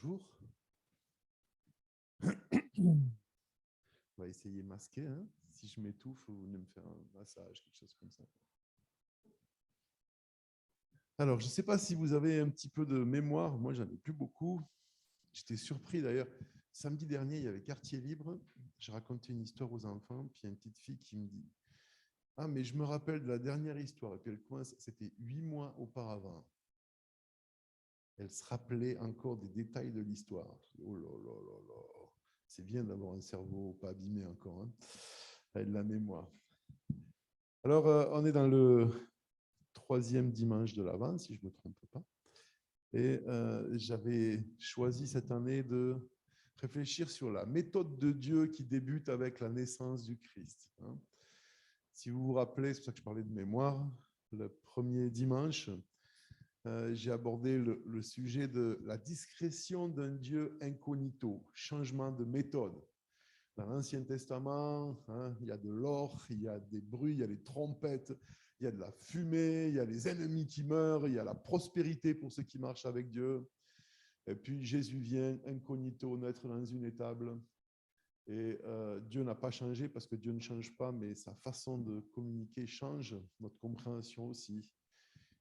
Bonjour. On va essayer masqué. Hein. Si je m'étouffe, vous venez me faire un massage, quelque chose comme ça. Alors, je ne sais pas si vous avez un petit peu de mémoire. Moi, j'en ai plus beaucoup. J'étais surpris d'ailleurs. Samedi dernier, il y avait Quartier Libre. Je racontais une histoire aux enfants. Puis il y a une petite fille qui me dit « Ah, mais je me rappelle de la dernière histoire. » Et puis elle coince, c'était 8 mois auparavant. Elle se rappelait encore des détails de l'histoire. Oh là là là là. C'est bien d'avoir un cerveau pas abîmé encore. Hein. Avec de la mémoire. Alors, on est dans le 3e dimanche de l'Avent, si je ne me trompe pas. Et j'avais choisi cette année de réfléchir sur la méthode de Dieu qui débute avec la naissance du Christ. Hein. Si vous vous rappelez, c'est pour ça que je parlais de mémoire, le premier dimanche, j'ai abordé le sujet de la discrétion d'un Dieu incognito, changement de méthode. Dans l'Ancien Testament, hein, il y a de l'or, il y a des bruits, il y a des trompettes, il y a de la fumée, il y a les ennemis qui meurent, il y a la prospérité pour ceux qui marchent avec Dieu. Et puis Jésus vient incognito naître dans une étable. Et Dieu n'a pas changé parce que Dieu ne change pas, mais sa façon de communiquer change, notre compréhension aussi.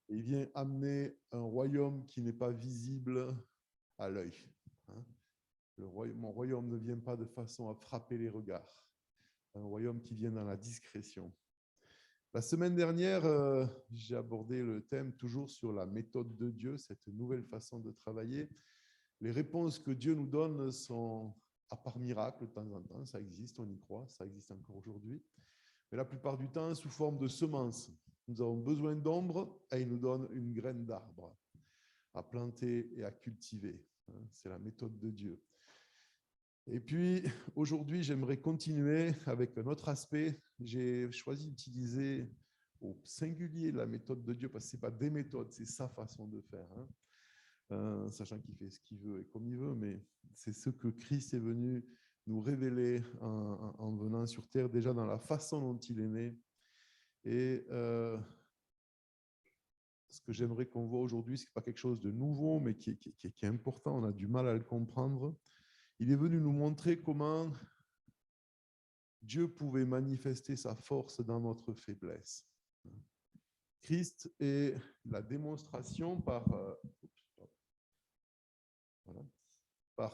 Et il vient amener un royaume qui n'est pas visible à l'œil. Hein. Mon royaume ne vient pas de façon à frapper les regards. Un royaume qui vient dans la discrétion. La semaine dernière, j'ai abordé le thème toujours sur la méthode de Dieu, cette nouvelle façon de travailler. Les réponses que Dieu nous donne sont, à part miracle, de temps en temps, ça existe, on y croit, ça existe encore aujourd'hui, mais la plupart du temps sous forme de semences. Nous avons besoin d'ombre et il nous donne une graine d'arbre à planter et à cultiver. C'est la méthode de Dieu. Et puis, aujourd'hui, j'aimerais continuer avec un autre aspect. J'ai choisi d'utiliser au singulier la méthode de Dieu, parce que ce n'est pas des méthodes, c'est sa façon de faire. Hein. Sachant qu'il fait ce qu'il veut et comme il veut, mais c'est ce que Christ est venu nous révéler en venant sur terre, déjà dans la façon dont il est né. Et ce que j'aimerais qu'on voit aujourd'hui, ce n'est pas quelque chose de nouveau, mais qui est important, on a du mal à le comprendre. Il est venu nous montrer comment Dieu pouvait manifester sa force dans notre faiblesse. Christ est la démonstration par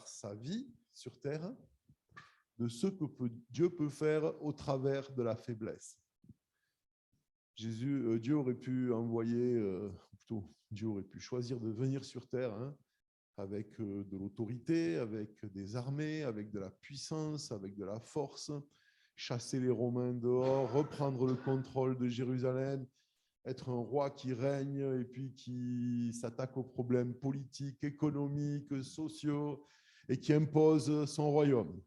sa vie sur terre de ce que Dieu peut faire au travers de la faiblesse. Dieu aurait pu Dieu aurait pu choisir de venir sur terre, hein, avec de l'autorité, avec des armées, avec de la puissance, avec de la force, chasser les Romains dehors, reprendre le contrôle de Jérusalem, être un roi qui règne et puis qui s'attaque aux problèmes politiques, économiques, sociaux et qui impose son royaume.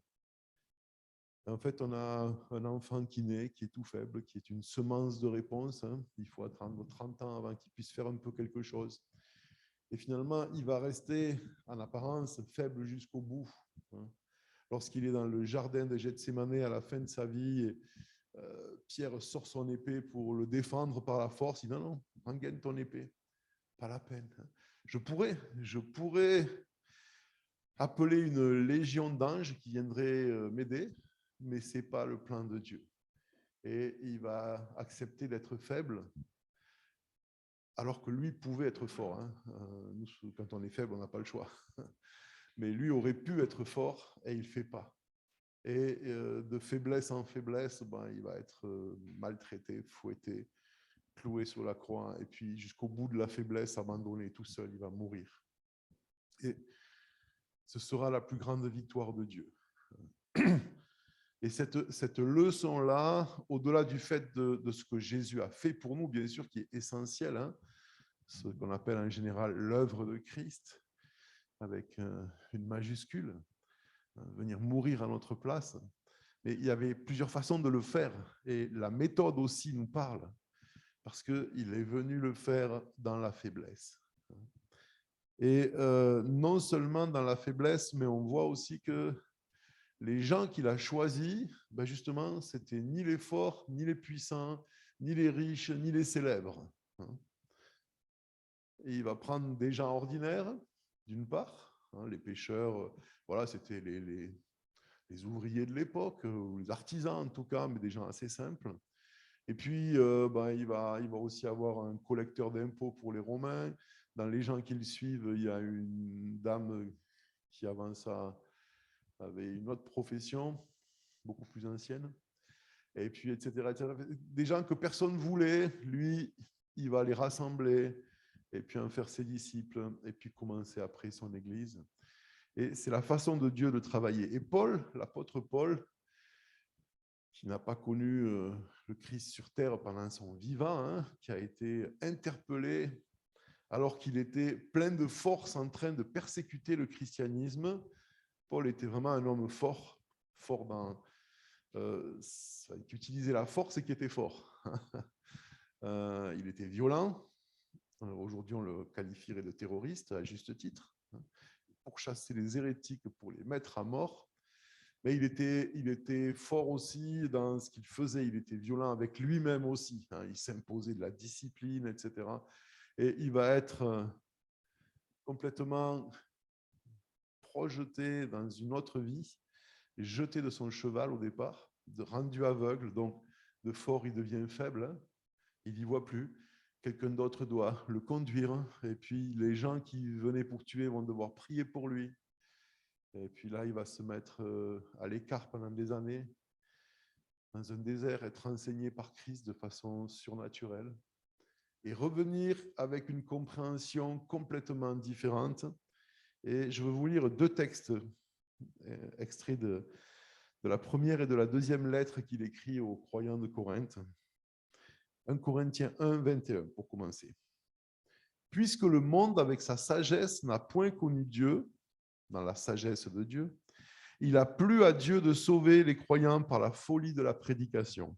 En fait, on a un enfant qui naît, qui est tout faible, qui est une semence de réponse. Hein. Il faut attendre 30 ans avant qu'il puisse faire un peu quelque chose. Et finalement, il va rester en apparence faible jusqu'au bout. Hein. Lorsqu'il est dans le jardin de Gethsémane à la fin de sa vie, Pierre sort son épée pour le défendre par la force. Il dit non, rengaine ton épée, pas la peine. Je pourrais appeler une légion d'anges qui viendraient m'aider, mais ce n'est pas le plan de Dieu. Et il va accepter d'être faible, alors que lui pouvait être fort. Hein. Nous, quand on est faible, on n'a pas le choix. Mais lui aurait pu être fort et il ne le fait pas. Et de faiblesse en faiblesse, il va être maltraité, fouetté, cloué sur la croix, et puis jusqu'au bout de la faiblesse, abandonné tout seul, il va mourir. Et ce sera la plus grande victoire de Dieu. Et cette leçon-là, au-delà du fait de ce que Jésus a fait pour nous, bien sûr, qui est essentiel, hein, ce qu'on appelle en général l'œuvre de Christ, avec une majuscule, venir mourir à notre place. Mais il y avait plusieurs façons de le faire. Et la méthode aussi nous parle, parce qu'il est venu le faire dans la faiblesse. Et non seulement dans la faiblesse, mais on voit aussi que les gens qu'il a choisis, justement, c'était ni les forts, ni les puissants, ni les riches, ni les célèbres. Et il va prendre des gens ordinaires, d'une part, Les pêcheurs, voilà, c'était les ouvriers de l'époque, ou les artisans en tout cas, mais des gens assez simples. Et puis, il va aussi avoir un collecteur d'impôts pour les Romains. Dans les gens qui le suivent, il y a une dame qui avant ça avait une autre profession, beaucoup plus ancienne. Et puis, etc., etc. Des gens que personne ne voulait, lui, il va les rassembler et puis en faire ses disciples et puis commencer après son église. Et c'est la façon de Dieu de travailler. Et Paul, l'apôtre Paul, qui n'a pas connu le Christ sur terre pendant son vivant, hein, qui a été interpellé alors qu'il était plein de force en train de persécuter le christianisme. Paul était vraiment un homme fort, fort dans... qui utilisait la force et qui était fort. Il était violent. Aujourd'hui, on le qualifierait de terroriste, à juste titre, pour chasser les hérétiques, pour les mettre à mort. Mais il était fort aussi dans ce qu'il faisait. Il était violent avec lui-même aussi. Il s'imposait de la discipline, etc. Et il va être complètement projeté dans une autre vie, jeté de son cheval au départ, rendu aveugle. Donc, de fort, il devient faible. Il n'y voit plus. Quelqu'un d'autre doit le conduire. Et puis, les gens qui venaient pour tuer vont devoir prier pour lui. Et puis là, il va se mettre à l'écart pendant des années, dans un désert, être enseigné par Christ de façon surnaturelle et revenir avec une compréhension complètement différente. Et je veux vous lire deux textes extraits de la première et de la deuxième lettre qu'il écrit aux croyants de Corinthe. 1 Corinthiens 1, 21, pour commencer. Puisque le monde, avec sa sagesse, n'a point connu Dieu, dans la sagesse de Dieu, il a plu à Dieu de sauver les croyants par la folie de la prédication.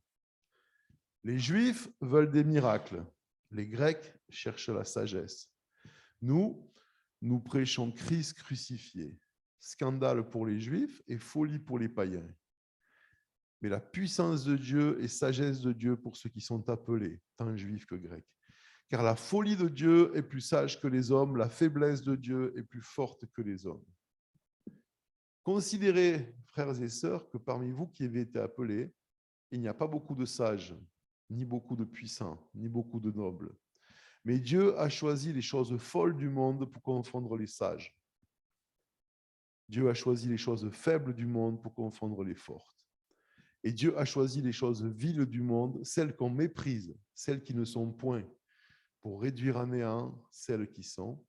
Les Juifs veulent des miracles. Les Grecs cherchent la sagesse. Nous prêchons Christ crucifié. Scandale pour les Juifs et folie pour les païens. Mais la puissance de Dieu et sagesse de Dieu pour ceux qui sont appelés, tant Juifs que Grecs. Car la folie de Dieu est plus sage que les hommes, la faiblesse de Dieu est plus forte que les hommes. Considérez, frères et sœurs, que parmi vous qui avez été appelés, il n'y a pas beaucoup de sages, ni beaucoup de puissants, ni beaucoup de nobles. Mais Dieu a choisi les choses folles du monde pour confondre les sages. Dieu a choisi les choses faibles du monde pour confondre les fortes. Et Dieu a choisi les choses viles du monde, celles qu'on méprise, celles qui ne sont point, pour réduire à néant celles qui sont,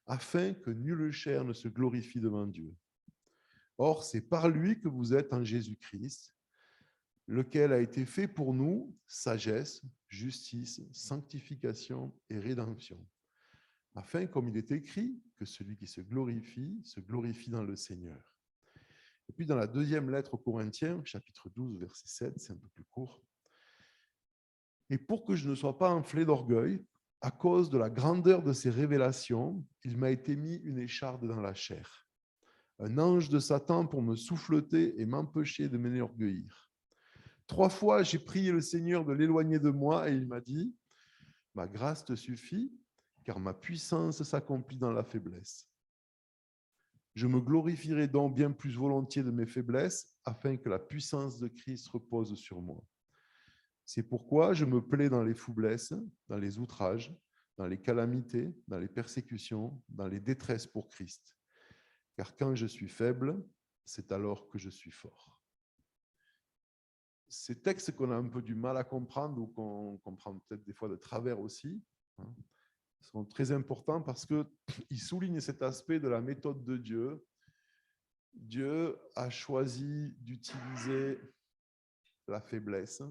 afin que nulle chair ne se glorifie devant Dieu. Or, c'est par lui que vous êtes en Jésus-Christ, lequel a été fait pour nous sagesse, justice, sanctification et rédemption, afin, comme il est écrit, que celui qui se glorifie dans le Seigneur. Et puis dans la deuxième lettre aux Corinthiens, chapitre 12, verset 7, c'est un peu plus court. Et pour que je ne sois pas enflé d'orgueil, à cause de la grandeur de ces révélations, il m'a été mis une écharde dans la chair, un ange de Satan pour me souffleter et m'empêcher de m'enorgueillir. 3 fois, j'ai prié le Seigneur de l'éloigner de moi et il m'a dit, ma grâce te suffit, car ma puissance s'accomplit dans la faiblesse. Je me glorifierai donc bien plus volontiers de mes faiblesses, afin que la puissance de Christ repose sur moi. C'est pourquoi je me plais dans les faiblesses, dans les outrages, dans les calamités, dans les persécutions, dans les détresses pour Christ. Car quand je suis faible, c'est alors que je suis fort. Ces textes qu'on a un peu du mal à comprendre ou qu'on comprend peut-être des fois de travers aussi, sont très importants parce qu'ils soulignent cet aspect de la méthode de Dieu. Dieu a choisi d'utiliser la faiblesse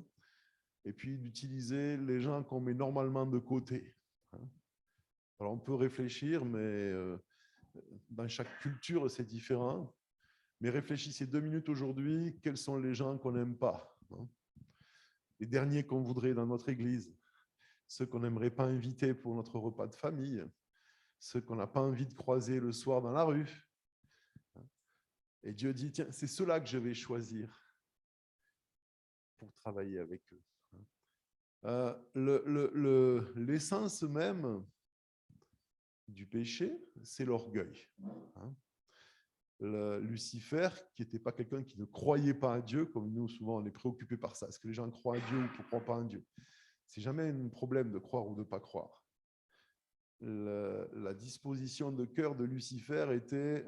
et puis d'utiliser les gens qu'on met normalement de côté. Alors on peut réfléchir, mais dans chaque culture, c'est différent. Mais réfléchissez 2 minutes aujourd'hui, quels sont les gens qu'on n'aime pas, les derniers qu'on voudrait dans notre église, ceux qu'on n'aimerait pas inviter pour notre repas de famille, ceux qu'on n'a pas envie de croiser le soir dans la rue. Et Dieu dit, tiens, c'est ceux-là que je vais choisir pour travailler avec eux. L'essence même du péché, c'est l'orgueil. Lucifer, qui n'était pas quelqu'un qui ne croyait pas à Dieu, comme nous, souvent, on est préoccupé par ça. Est-ce que les gens croient à Dieu ou ne croient pas en Dieu? C'est jamais un problème de croire ou de ne pas croire. La disposition de cœur de Lucifer était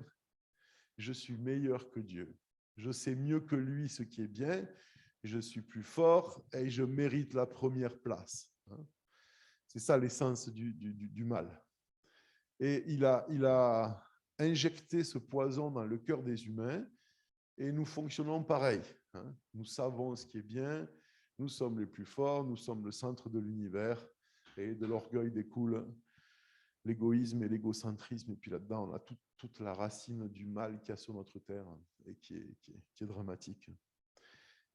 « je suis meilleur que Dieu, je sais mieux que lui ce qui est bien, je suis plus fort et je mérite la première place ». C'est ça l'essence du mal. Et il a injecté ce poison dans le cœur des humains et nous fonctionnons pareil. Nous savons ce qui est bien, nous sommes les plus forts, nous sommes le centre de l'univers et de l'orgueil découle l'égoïsme et l'égocentrisme. Et puis là-dedans, on a toute la racine du mal qu'il y a sur notre terre et qui est dramatique.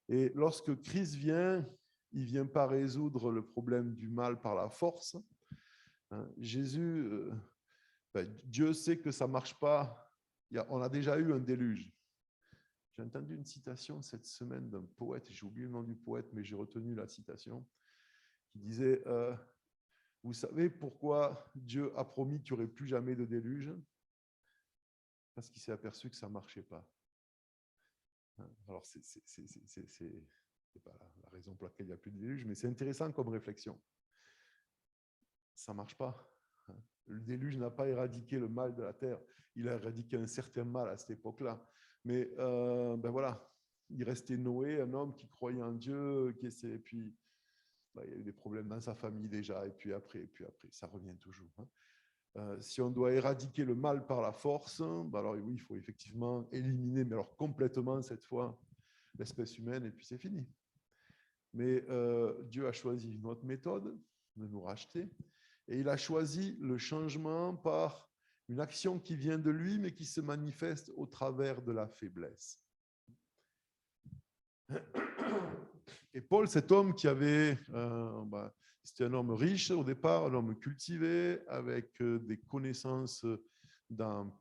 Et lorsque Christ vient, il ne vient pas résoudre le problème du mal par la force. Jésus, Dieu sait que ça ne marche pas. On a déjà eu un déluge. J'ai entendu une citation cette semaine d'un poète, j'ai oublié le nom du poète, mais j'ai retenu la citation, qui disait vous savez pourquoi Dieu a promis qu'il n'y aurait plus jamais de déluge? Parce qu'il s'est aperçu que ça ne marchait pas. Alors, ce n'est pas la raison pour laquelle il n'y a plus de déluge, mais c'est intéressant comme réflexion. Ça ne marche pas. Le déluge n'a pas éradiqué le mal de la terre. Il a éradiqué un certain mal à cette époque-là. Mais voilà, il restait Noé, un homme qui croyait en Dieu, et puis il y a eu des problèmes dans sa famille déjà, et puis après, ça revient toujours. Si on doit éradiquer le mal par la force, alors oui, il faut effectivement éliminer, mais alors complètement cette fois, l'espèce humaine, et puis c'est fini. Mais Dieu a choisi une autre méthode de nous racheter, et il a choisi le changement par une action qui vient de lui, mais qui se manifeste au travers de la faiblesse. Et Paul, cet homme qui avait, c'était un homme riche au départ, un homme cultivé, avec des connaissances dans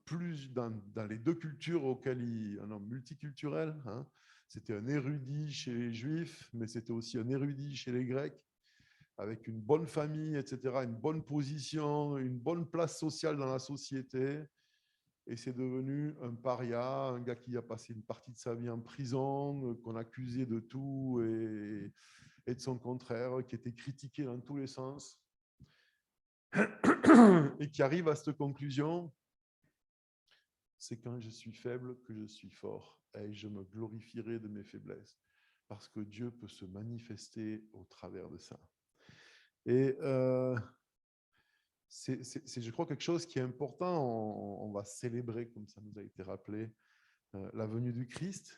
les deux cultures auxquelles un homme multiculturel. C'était un érudit chez les Juifs, mais c'était aussi un érudit chez les Grecs, avec une bonne famille, etc., une bonne position, une bonne place sociale dans la société. Et c'est devenu un paria, un gars qui a passé une partie de sa vie en prison, qu'on accusait de tout et de son contraire, qui était critiqué dans tous les sens, et qui arrive à cette conclusion: c'est quand je suis faible que je suis fort, et je me glorifierai de mes faiblesses, parce que Dieu peut se manifester au travers de ça. Et c'est, je crois, quelque chose qui est important. On va célébrer, comme ça nous a été rappelé, la venue du Christ.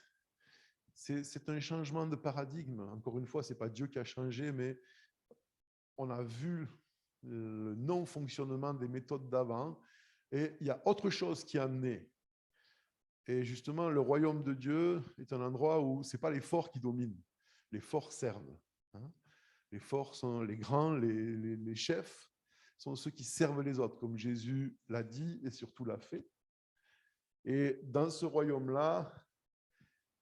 C'est un changement de paradigme. Encore une fois, ce n'est pas Dieu qui a changé, mais on a vu le non-fonctionnement des méthodes d'avant, et il y a autre chose qui a amené. Et justement, le royaume de Dieu est un endroit où ce n'est pas les forts qui dominent, les forts servent. Les forts sont les grands, les chefs, sont ceux qui servent les autres, comme Jésus l'a dit et surtout l'a fait. Et dans ce royaume-là,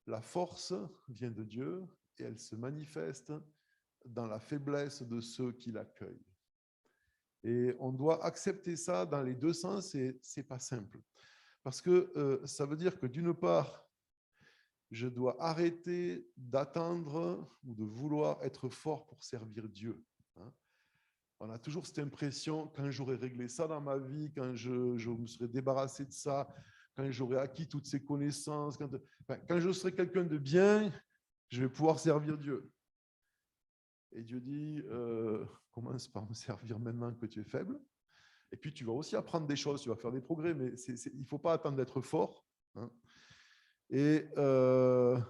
la force vient de Dieu et elle se manifeste dans la faiblesse de ceux qui l'accueillent. Et on doit accepter ça dans les deux sens, et ce n'est pas simple. Parce que ça veut dire que d'une part, je dois arrêter d'attendre ou de vouloir être fort pour servir Dieu. On a toujours cette impression, quand j'aurai réglé ça dans ma vie, quand je me serai débarrassé de ça, quand j'aurai acquis toutes ces connaissances, quand je serai quelqu'un de bien, je vais pouvoir servir Dieu. Et Dieu dit, commence par me servir maintenant que tu es faible. Et puis tu vas aussi apprendre des choses, tu vas faire des progrès, mais il ne faut pas attendre d'être fort. Et on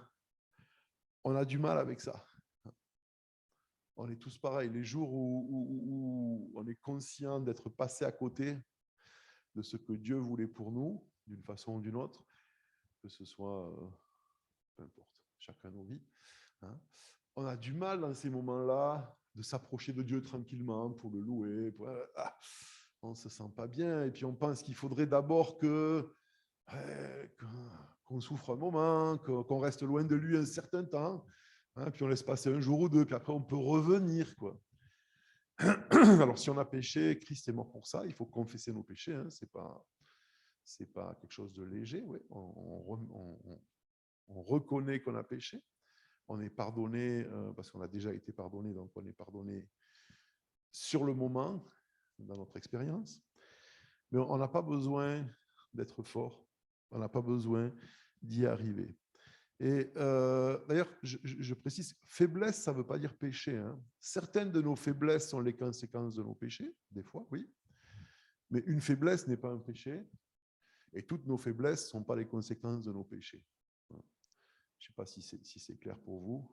a du mal avec ça. On est tous pareils. Les jours où on est conscient d'être passé à côté de ce que Dieu voulait pour nous, d'une façon ou d'une autre, que ce soit, peu importe, chacun nos vies, on a du mal dans ces moments-là de s'approcher de Dieu tranquillement pour le louer. On ne se sent pas bien, et puis on pense qu'il faudrait d'abord qu'on souffre un moment, qu'on reste loin de lui un certain temps, puis on laisse passer un jour ou deux, puis après on peut revenir, quoi. Alors si on a péché, Christ est mort pour ça, il faut confesser nos péchés, c'est pas Ce n'est pas quelque chose de léger. Oui. On reconnaît qu'on a péché. On est pardonné parce qu'on a déjà été pardonné, donc on est pardonné sur le moment, dans notre expérience. Mais on n'a pas besoin d'être fort. On n'a pas besoin d'y arriver. Et d'ailleurs, je précise, faiblesse, ça ne veut pas dire péché. Hein. Certaines de nos faiblesses sont les conséquences de nos péchés, des fois, oui. Mais une faiblesse n'est pas un péché. Et toutes nos faiblesses ne sont pas les conséquences de nos péchés. Je ne sais pas si c'est clair pour vous.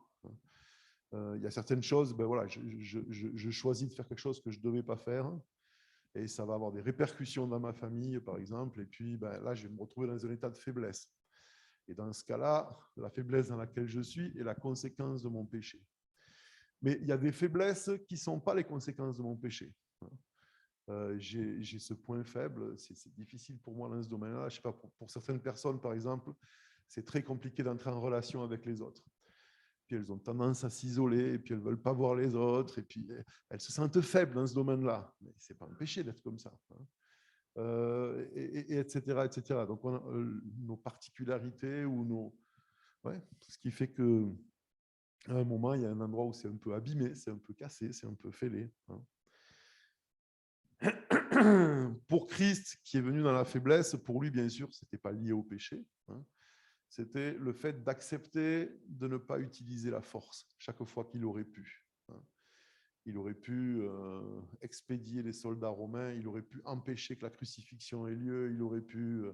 Il y a certaines choses, ben voilà, je choisis de faire quelque chose que je ne devais pas faire. Et ça va avoir des répercussions dans ma famille, par exemple. Et puis ben là, je vais me retrouver dans un état de faiblesse. Et dans ce cas-là, la faiblesse dans laquelle je suis est la conséquence de mon péché. Mais il y a des faiblesses qui ne sont pas les conséquences de mon péché. J'ai ce point faible, c'est difficile pour moi dans ce domaine-là. Je sais pas, pour certaines personnes, par exemple, c'est très compliqué d'entrer en relation avec les autres. Puis elles ont tendance à s'isoler, et puis elles ne veulent pas voir les autres, et puis elles se sentent faibles dans ce domaine-là. Mais ce n'est pas un péché d'être comme ça. Etc., etc. Donc, on a, nos particularités ou nos... Ouais, ce qui fait que à un moment, il y a un endroit où c'est un peu abîmé, c'est un peu cassé, c'est un peu fêlé. Pour Christ, qui est venu dans la faiblesse, pour lui, bien sûr, ce n'était pas lié au péché. C'était le fait d'accepter de ne pas utiliser la force chaque fois qu'il aurait pu. Il aurait pu expédier les soldats romains, il aurait pu empêcher que la crucifixion ait lieu, il aurait pu...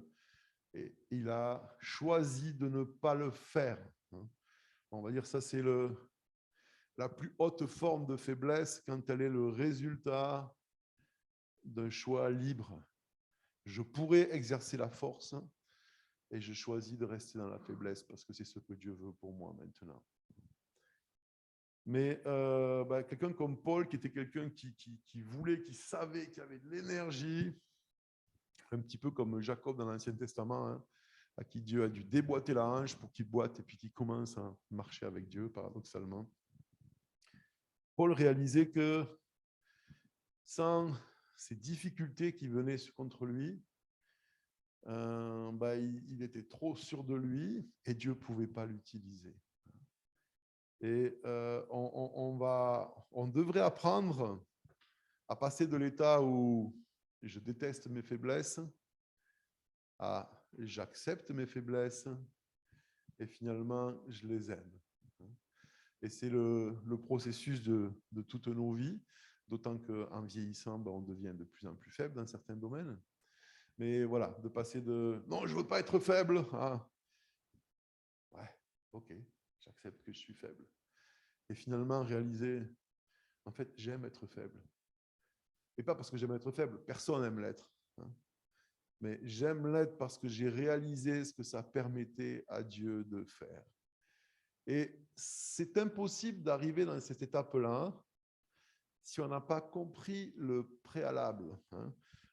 et il a choisi de ne pas le faire. On va dire ça, c'est la plus haute forme de faiblesse quand elle est le résultat d'un choix libre. Je pourrais exercer la force et je choisis de rester dans la faiblesse parce que c'est ce que Dieu veut pour moi maintenant. Mais quelqu'un comme Paul, qui était quelqu'un qui voulait, qui savait, qui avait de l'énergie, un petit peu comme Jacob dans l'Ancien Testament, hein, à qui Dieu a dû déboîter la hanche pour qu'il boite et puis qu'il commence à marcher avec Dieu, paradoxalement. Paul réalisait que sans ces difficultés qui venaient contre lui, il était trop sûr de lui et Dieu ne pouvait pas l'utiliser. Et on devrait apprendre à passer de l'état où je déteste mes faiblesses à j'accepte mes faiblesses et finalement je les aime. Et c'est le processus de toutes nos vies, d'autant qu'en vieillissant, on devient de plus en plus faible dans certains domaines. Mais voilà, de passer de non, je ne veux pas être faible à ouais, ok, j'accepte que je suis faible. Et finalement réaliser, en fait, j'aime être faible. Et pas parce que j'aime être faible, personne n'aime l'être. Mais j'aime l'être parce que j'ai réalisé ce que ça permettait à Dieu de faire. Et c'est impossible d'arriver dans cette étape-là si on n'a pas compris le préalable.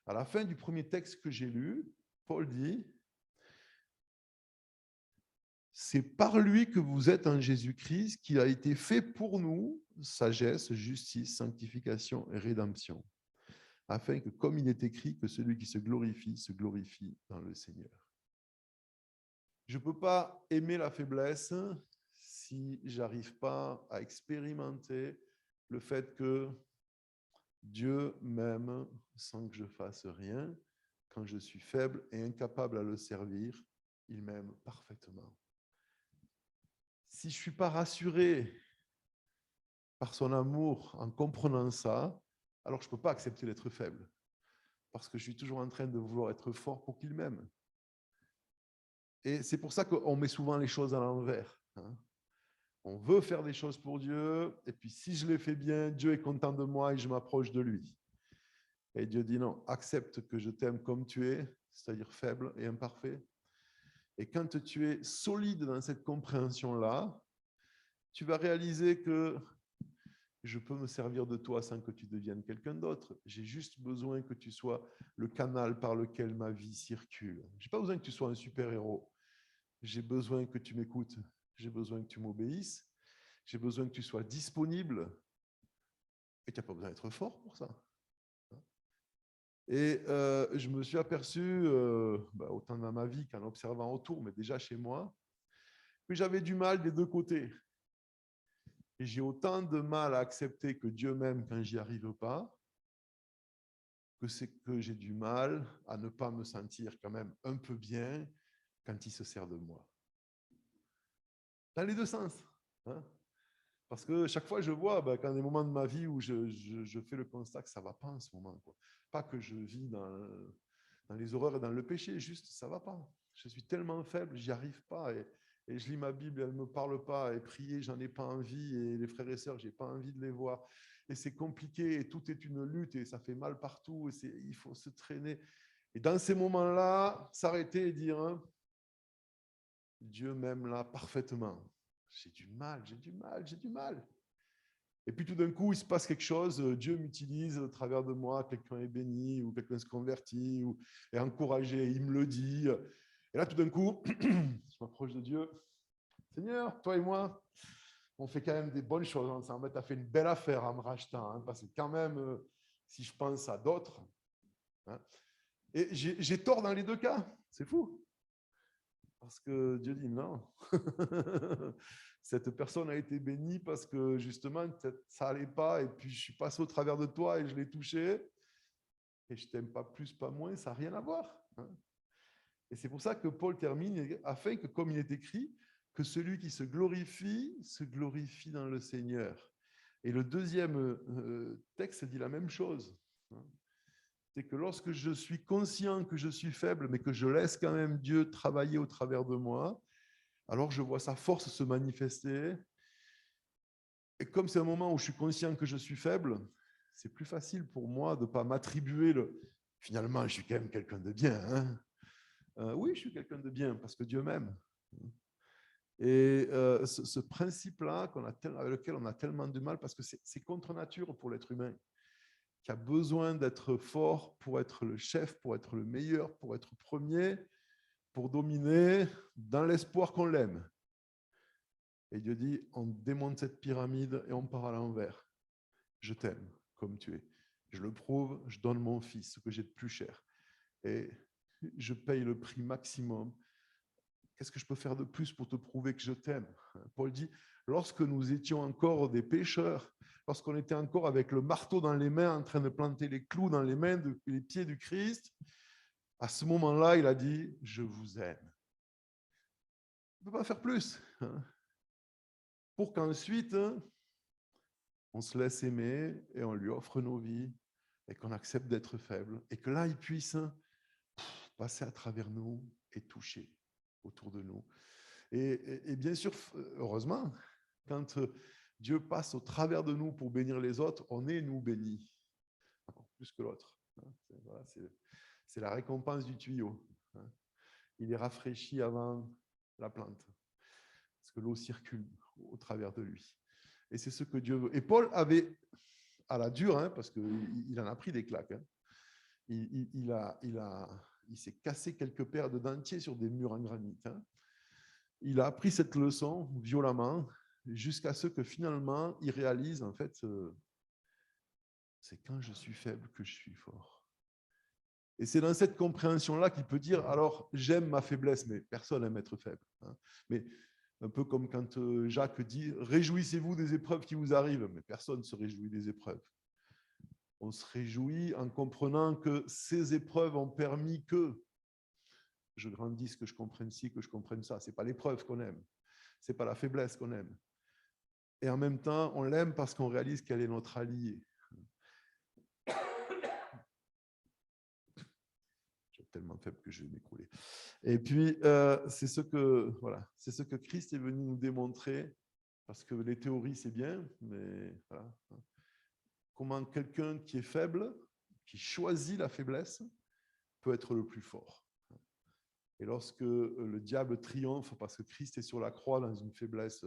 À la fin du premier texte que j'ai lu, Paul dit « C'est par lui que vous êtes en Jésus-Christ qu'il a été fait pour nous sagesse, justice, sanctification et rédemption, afin que, comme il est écrit, que celui qui se glorifie dans le Seigneur. » Je ne peux pas aimer la faiblesse si je n'arrive pas à expérimenter le fait que Dieu m'aime sans que je fasse rien. Quand je suis faible et incapable à le servir, il m'aime parfaitement. Si je ne suis pas rassuré par son amour en comprenant ça, alors je ne peux pas accepter d'être faible. Parce que je suis toujours en train de vouloir être fort pour qu'il m'aime. Et c'est pour ça qu'on met souvent les choses à l'envers. On veut faire des choses pour Dieu, et puis si je les fais bien, Dieu est content de moi et je m'approche de lui. Et Dieu dit non, accepte que je t'aime comme tu es, c'est-à-dire faible et imparfait. Et quand tu es solide dans cette compréhension-là, tu vas réaliser que je peux me servir de toi sans que tu deviennes quelqu'un d'autre. J'ai juste besoin que tu sois le canal par lequel ma vie circule. Je n'ai pas besoin que tu sois un super-héros. J'ai besoin que tu m'écoutes. J'ai besoin que tu m'obéisses. J'ai besoin que tu sois disponible. Et tu n'as pas besoin d'être fort pour ça. Et je me suis aperçu, autant dans ma vie qu'en observant autour, mais déjà chez moi, que j'avais du mal des deux côtés. Et j'ai autant de mal à accepter que Dieu m'aime quand j'y arrive pas, que c'est que j'ai du mal à ne pas me sentir quand même un peu bien quand il se sert de moi. Dans les deux sens. Hein. Parce que chaque fois, je vois, quand il y a des moments de ma vie où je fais le constat que ça ne va pas en ce moment. Quoi. Pas que je vis dans les horreurs et dans le péché, juste ça ne va pas. Je suis tellement faible, j'y arrive pas. Et je lis ma Bible, elle ne me parle pas. Et prier, j'en ai pas envie. Et les frères et sœurs, j'ai pas envie de les voir. Et c'est compliqué. Et tout est une lutte. Et ça fait mal partout. Et il faut se traîner. Et dans ces moments-là, s'arrêter et dire, hein, Dieu m'aime là parfaitement. J'ai du mal, j'ai du mal, j'ai du mal. Et puis tout d'un coup, il se passe quelque chose, Dieu m'utilise au travers de moi, quelqu'un est béni, ou quelqu'un se convertit, ou est encouragé, il me le dit. Et là, tout d'un coup, je m'approche de Dieu. Seigneur, toi et moi, on fait quand même des bonnes choses ensemble. Tu as fait une belle affaire en me rachetant, hein, parce que quand même, si je pense à d'autres, hein, et j'ai tort dans les deux cas, c'est fou. Parce que Dieu dit non. Cette personne a été bénie parce que justement, ça n'allait pas. Et puis, je suis passé au travers de toi et je l'ai touché. Et je t'aime pas plus, pas moins. Ça n'a rien à voir. Hein. Et c'est pour ça que Paul termine, afin que, comme il est écrit, que celui qui se glorifie dans le Seigneur. Et le deuxième texte dit la même chose. Hein. C'est que lorsque je suis conscient que je suis faible, mais que je laisse quand même Dieu travailler au travers de moi, alors je vois sa force se manifester. Et comme c'est un moment où je suis conscient que je suis faible, c'est plus facile pour moi de ne pas m'attribuer le... Finalement, je suis quand même quelqu'un de bien. Hein. Oui, je suis quelqu'un de bien parce que Dieu m'aime. Et ce principe-là avec lequel on a tellement de mal, parce que c'est contre nature pour l'être humain, qui a besoin d'être fort pour être le chef, pour être le meilleur, pour être premier, pour dominer, dans l'espoir qu'on l'aime. Et Dieu dit, on démonte cette pyramide et on part à l'envers. Je t'aime comme tu es. Je le prouve, je donne mon fils, ce que j'ai de plus cher. Et je paye le prix maximum. Qu'est-ce que je peux faire de plus pour te prouver que je t'aime? Paul dit, lorsque nous étions encore des pécheurs, lorsqu'on était encore avec le marteau dans les mains, en train de planter les clous dans les mains, les pieds du Christ, à ce moment-là, il a dit, je vous aime. On ne peut pas faire plus. Pour qu'ensuite, on se laisse aimer et on lui offre nos vies et qu'on accepte d'être faible et que là, il puisse passer à travers nous et toucher autour de nous. Et bien sûr, heureusement, quand Dieu passe au travers de nous pour bénir les autres, on est, nous, bénis, encore plus que l'autre. Voilà, c'est la récompense du tuyau. Il est rafraîchi avant la plante, parce que l'eau circule au travers de lui. Et c'est ce que Dieu veut. Et Paul avait, à la dure, hein, parce qu'il en a pris des claques, hein, il s'est cassé quelques paires de dentiers sur des murs en granit. Hein. Il a appris cette leçon violemment jusqu'à ce que finalement, il réalise, en fait, c'est quand je suis faible que je suis fort. Et c'est dans cette compréhension-là qu'il peut dire, alors j'aime ma faiblesse, mais personne n'aime être faible. Hein. Mais un peu comme quand Jacques dit, réjouissez-vous des épreuves qui vous arrivent, mais personne ne se réjouit des épreuves. On se réjouit en comprenant que ces épreuves ont permis que je grandisse, que je comprenne ci, que je comprenne ça. Ce n'est pas l'épreuve qu'on aime, ce n'est pas la faiblesse qu'on aime. Et en même temps, on l'aime parce qu'on réalise qu'elle est notre alliée. Je suis tellement faible que je vais m'écrouler. Et puis, c'est ce que Christ est venu nous démontrer, parce que les théories, c'est bien, mais voilà. Comment quelqu'un qui est faible, qui choisit la faiblesse, peut être le plus fort. Et lorsque le diable triomphe parce que Christ est sur la croix dans une faiblesse,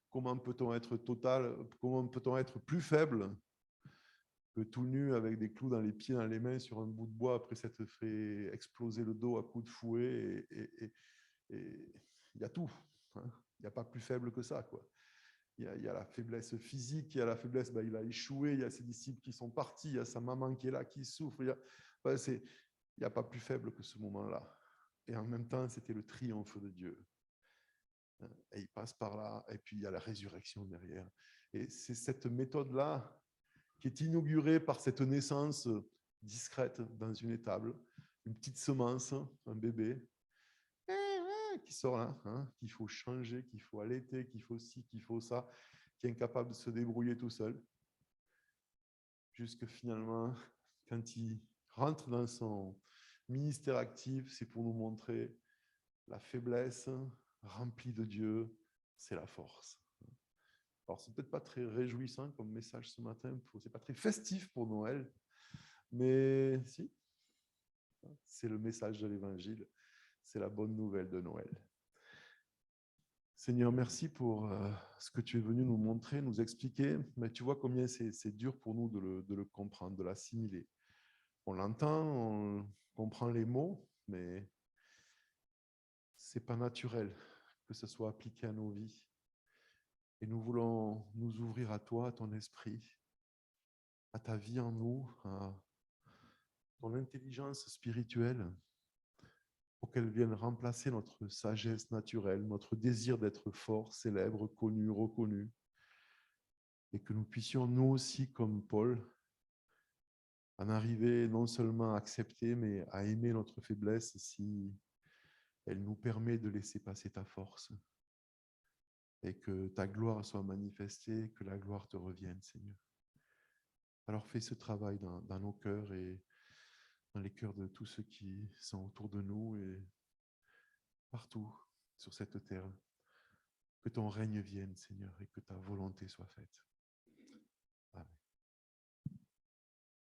comment peut-on être total, comment peut-on être plus faible que tout nu avec des clous dans les pieds, dans les mains, sur un bout de bois après s'être fait exploser le dos à coups de fouet et il y a tout. Hein. Il n'y a pas plus faible que ça, quoi. Il y a la faiblesse physique, il y a la faiblesse, il a échoué, il y a ses disciples qui sont partis, il y a sa maman qui est là, qui souffre. Ouais, il n'y a pas plus faible que ce moment-là. Et en même temps, c'était le triomphe de Dieu. Et il passe par là, et puis il y a la résurrection derrière. Et c'est cette méthode-là qui est inaugurée par cette naissance discrète dans une étable, une petite semence, un bébé, qui sort là, hein, qu'il faut changer, qu'il faut allaiter, qu'il faut ci, qu'il faut ça, qui est incapable de se débrouiller tout seul. Jusque finalement, quand il rentre dans son ministère actif, c'est pour nous montrer la faiblesse remplie de Dieu, c'est la force. Alors, c'est peut-être pas très réjouissant comme message ce matin, c'est pas très festif pour Noël, mais si, c'est le message de l'Évangile, c'est la bonne nouvelle de Noël. Seigneur, merci pour ce que tu es venu nous montrer, nous expliquer, mais tu vois combien c'est dur pour nous de le comprendre, de l'assimiler. On l'entend, on comprend les mots, mais c'est pas naturel que ce soit appliqué à nos vies. Et nous voulons nous ouvrir à toi, à ton esprit, à ta vie en nous, à ton intelligence spirituelle, pour qu'elle vienne remplacer notre sagesse naturelle, notre désir d'être fort, célèbre, connu, reconnu, et que nous puissions, nous aussi, comme Paul, en arriver non seulement à accepter, mais à aimer notre faiblesse si elle nous permet de laisser passer ta force, et que ta gloire soit manifestée, que la gloire te revienne, Seigneur. Alors fais ce travail dans nos cœurs et dans les cœurs de tous ceux qui sont autour de nous et partout sur cette terre. Que ton règne vienne, Seigneur, et que ta volonté soit faite.